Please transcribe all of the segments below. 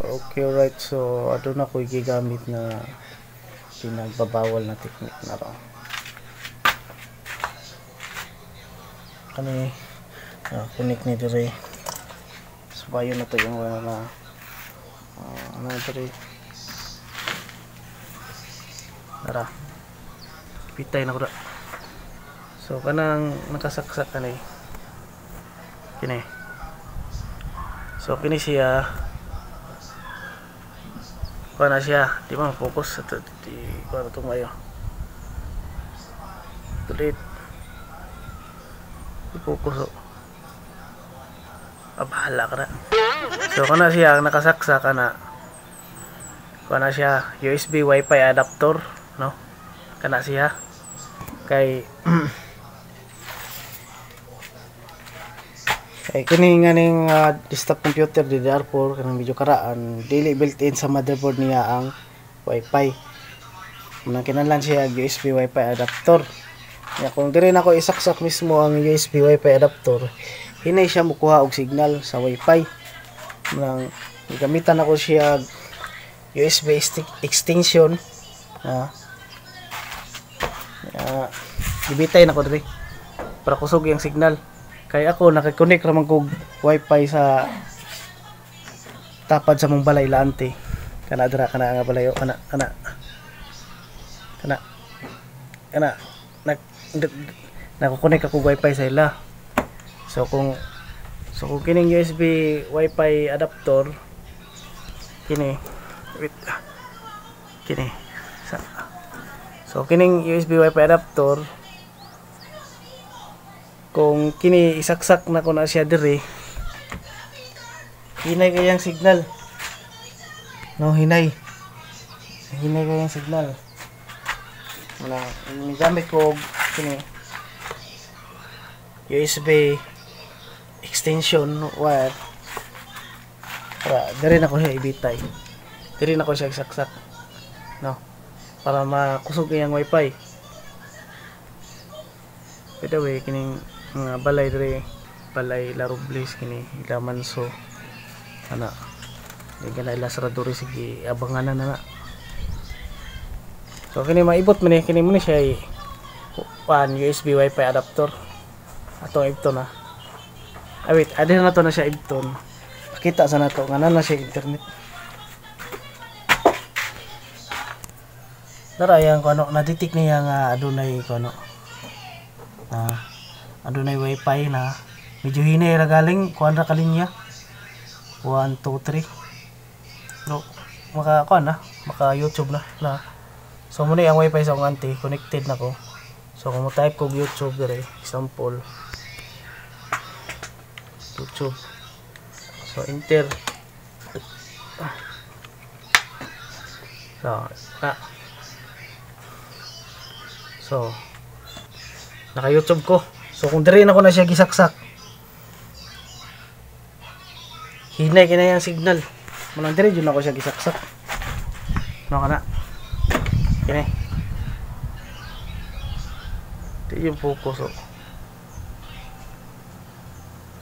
Okay, right. So adto na ko gigamit na pinagbabawal na technique na ro. Kani connect ni dire. So bayo na to yung na ano dire. Tara. Pitay na ko. So kanang nakasaksak kanay. Kini. So kini siya na siya, di ba focus sa di ko na tumayo. Tulit. Focus. Bahala ka na. So kana siya nakasaksak kana. Kana siya USB Wi-Fi adapter, no? Kana siya kay kay kini nga ning desktop computer DDR4 kanang medyo karaan dili built-in sa motherboard niya ang Wi-Fi. Muna kinahanglan siya USB Wi-Fi adapter. Ya kung diri na ko isaksak mismo ang USB Wi-Fi adapter, hinay siya mukuha og signal sa Wi-Fi. Nang gamitan ako siya USB extension ibitay na ko diri para kusog yung signal. Kaya ako nakakonect raman kog Wi-Fi sa tapad sa mong balay laante. Kana dira kana nga balayo kana nakakonect ako Wi-Fi sa ila. So kung kining USB Wi-Fi adapter kini so kining USB Wi-Fi adapter kung kini isaksak na ko na siya diri hinay kayang signal, no? hinay kayang signal na gamit ko kini USB extension wire para diri na ko siya ibitay, diri na ko siya isaksak, no? Para makusog yung Wi-Fi. By the way, kining mga balay diri, balay Larobles kini ila manso ana di gana ila saradori sige abangan na. So kini maibot man kini mo ni siya USB Wi-Fi adapter atong ibton na. Wait, adin na to na siya ibton. Pakita sa nato nga na siya internet. Darayang ko ano naditik niya nga adunay ko ano adunay Wi-Fi na medyo hinay ra galing kuan ra kalinya 1 2 3 no maka kuan na maka YouTube na so muna ang Wi-Fi sa akong auntie connected na ko. So kung mo type ko YouTube dire example YouTube, so enter so naka YouTube ko. So kung diri na ko na siya gisaksak hinay kina yung signal manang diri dyan ako siya gisaksak, no kana kini di yung focus.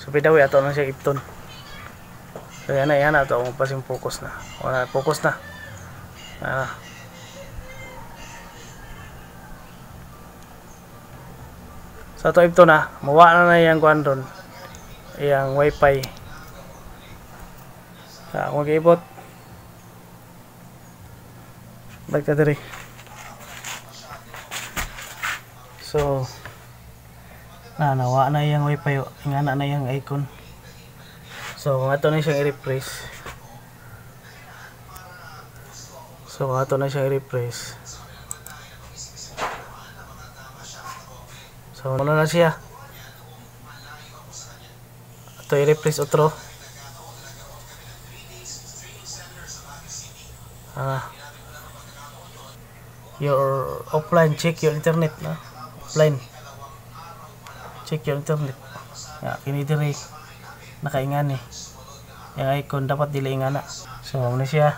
So pidawi ato na siya ipton. So yan na ato ang pasing focus na wala focus na so ito ito na mawa na yung kuan doon yung Wi-Fi sa akong kibot balik na diri. So nawa na yung Wi-Fi nga na yung icon. So kung ato na siyang i-refresh, so wala na siya. Ito i-refresh otro. Your offline, check your internet na. Offline. Check your internet. Kini diri nakaingan eh. Yung icon dapat dili ingana. So ano siya.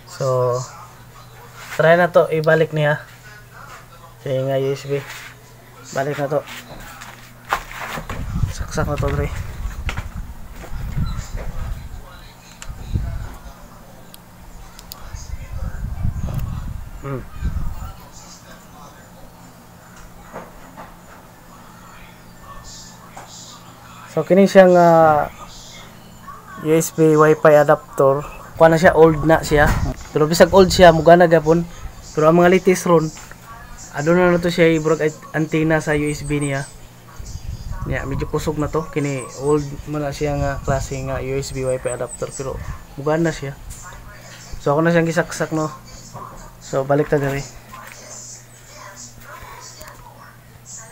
So try na to ibalik niya. Kaya nga USB balik na to, saksak na to dre. So kini siyang USB Wi-Fi adapter. Kuha na siya, old na siya. Pero bisag old siya, mugana gapon. Pero ang mga latest ron, aduna na to siya ibrog antenna sa USB niya. Nya medyo kusog na to. Kini old mo na siya nga klase nga USB Wi-Fi adapter, pero mugana na siya. So ako na siyang gisaksak, no. So balik ta diri.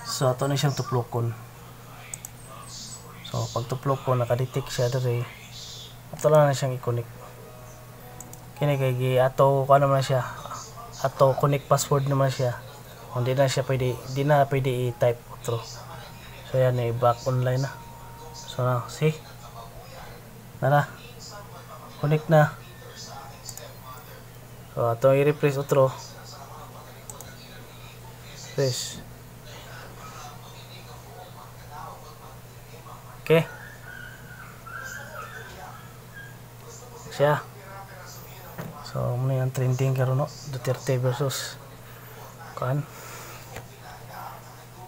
So ato na siyang tuplokon. So pag tuplok ko, nakadetect siya diri. Ato lang na siyang i-connect. Kini kay ato ko naman siya. Ato connect password naman siya. Hindi na siya pwede, di na pwede i-type outro. So yan, back online na. So now, see? Nara. Connect na. So ato i-replace outro. Press. Okay. Siya. So, muna yung trending karon, no? Duterte versus kan.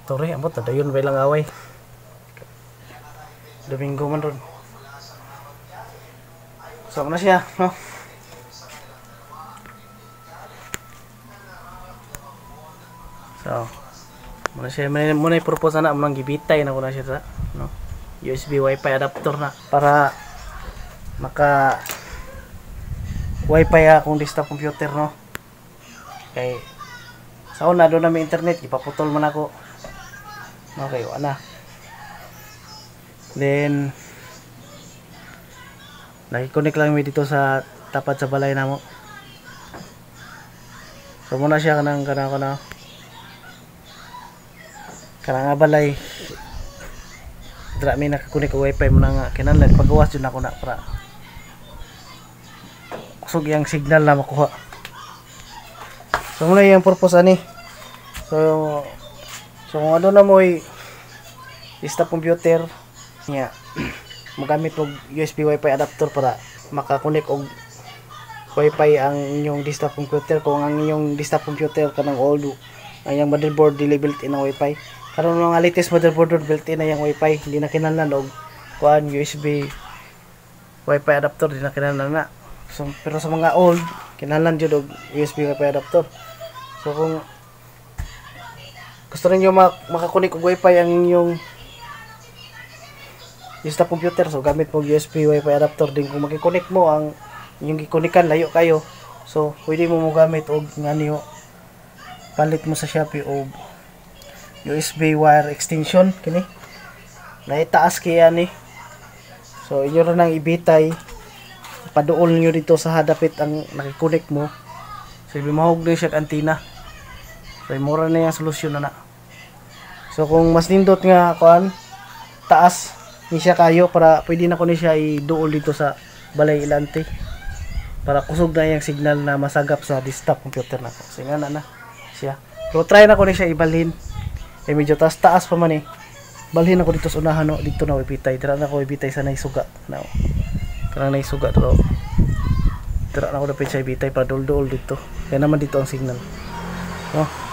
Tore, amot na dayon lang away. Domingo man ron. So, muna siya, no? So, muna siya, muna i-propose na muna gibitay na ko na siya, no? USB Wi-Fi adapter na para maka Wi-Fi akong desktop computer, no. Kay sa una doon na may internet, ipaputol man ako. Okay, wala. Then naki-connect lang mi dito sa tapat sa balay namo. So muna siya kanang nga balay. Dra mi nakakunik og Wi-Fi mo na nga kinahanglan pagawas jud nako na para kusog yang signal na makuha. So muna yung purpose ani. So kung ano na mo desktop computer nya magamit og USB Wi-Fi adapter para makakunik og Wi-Fi ang inyong desktop computer. Kung ang inyong desktop computer kanang old ang iyang motherboard dili built-in ang Wi-Fi. Karon mga latest motherboard built-in na yung Wi-Fi, hindi na kinahanglan og kuan USB Wi-Fi adapter, di na kinahanglan na. So, pero sa mga old kinahanglan jud og USB Wi-Fi adapter. So kung gusto niyo makakunik og Wi-Fi ang inyong desktop computer, so gamit mo USB Wi-Fi adapter din. Kung makikunik mo ang inyong gikunikan layo kayo, so pwede mo gamit og ngani palit mo sa Shopee og USB wire extension kini naitaas kaya ni. So inyo ra nang ibitay, paduol niyo dito sa hadapit ang nakikunik mo. So mahog na siya antenna. So mura na yung solusyon na. So kung mas nindot nga kuan taas ni siya kayo, para pwede na ko ni siya iduol dito sa balay ilante para kusog na yung signal na masagap sa desktop computer nako. So nga na siya. Pero try na ko ni siya ibalhin. Eh medyo taas pa man balhin ako dito sa unahan, no. Dito na ibitay, dira na ako ibitay sa naisuga na kanang naisuga dito. Dira na ako dapat siya ibitay para dul-dul dito, kaya naman dito ang signal, no.